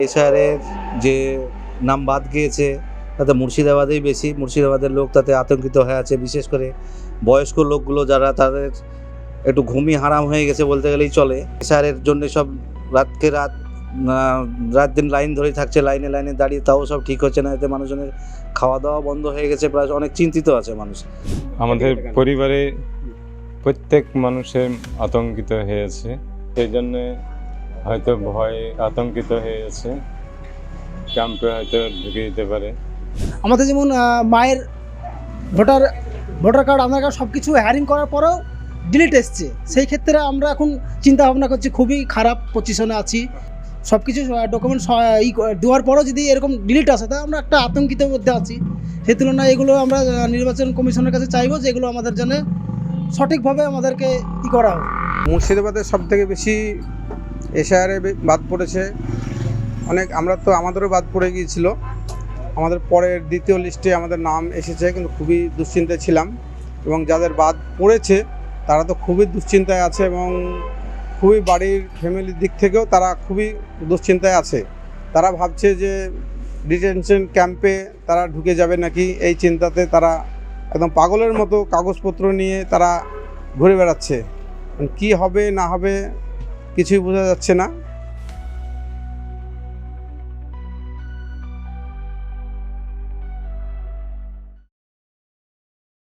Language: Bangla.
এশারের যে নাম বাদ গিয়েছে তাতে মুর্শিদাবাদেই বেশি, মুর্শিদাবাদের লোক তাতে আতঙ্কিত হয়ে আছে। বিশেষ করে বয়স্ক লোকগুলো যারা, তাদের একটু ঘুমই হারাম হয়ে গেছে বলতে গেলেই চলে। এশারের জন্য সব রাত দিন লাইন ধরেই থাকছে, লাইনে লাইনে দাঁড়িয়ে, তাও সব ঠিক হচ্ছে না। এতে মানুষজনের খাওয়া দাওয়া বন্ধ হয়ে গেছে, প্রায় অনেক চিন্তিত আছে মানুষ। আমাদের পরিবারে প্রত্যেক মানুষের আতঙ্কিত হয়েছে, সেই জন্যে হয়তো ভয়ে আতঙ্কিত হয়ে আছে, ক্যাম্পে হয়তো ঢুকে দিতে পারে। আমাদের যেমন মায়ের ভোটার কার্ড, আধার কার্ড সব কিছু হ্যারিং করার পরেও ডিলিট এসছে। সেই ক্ষেত্রে আমরা এখন চিন্তা ভাবনা করছি, খুবই খারাপ পজিশনে আছি। সব কিছু ডকুমেন্টস দেওয়ার পরেও যদি এরকম ডিলিট আসে, তা আমরা একটা আতঙ্কিতের মধ্যে আছি। সেই তুলনায় এগুলো আমরা নির্বাচন কমিশনের কাছে চাইবো যে এগুলো আমাদের জন্য সঠিকভাবে আমাদেরকে করা হোক। মুর্শিদাবাদের সবথেকে বেশি এশারে বাদ পড়েছে অনেক। আমাদেরও বাদ পড়ে গিয়েছিল। আমাদের পরের দ্বিতীয় লিস্টে আমাদের নাম এসেছে, কিন্তু খুবই দুশ্চিন্তায় ছিলাম। এবং যাদের বাদ পড়েছে তারা তো খুবই দুশ্চিন্তায় আছে, এবং খুবই বাড়ির ফ্যামিলির দিক থেকেও তারা খুবই দুশ্চিন্তায় আছে। তারা ভাবছে যে ডিটেনশন ক্যাম্পে তারা ঢুকে যাবে নাকি, এই চিন্তাতে তারা একদম পাগলের মতো কাগজপত্র নিয়ে তারা ঘুরে বেড়াচ্ছে। কি হবে না হবে কিছুই বোঝা যাচ্ছে না।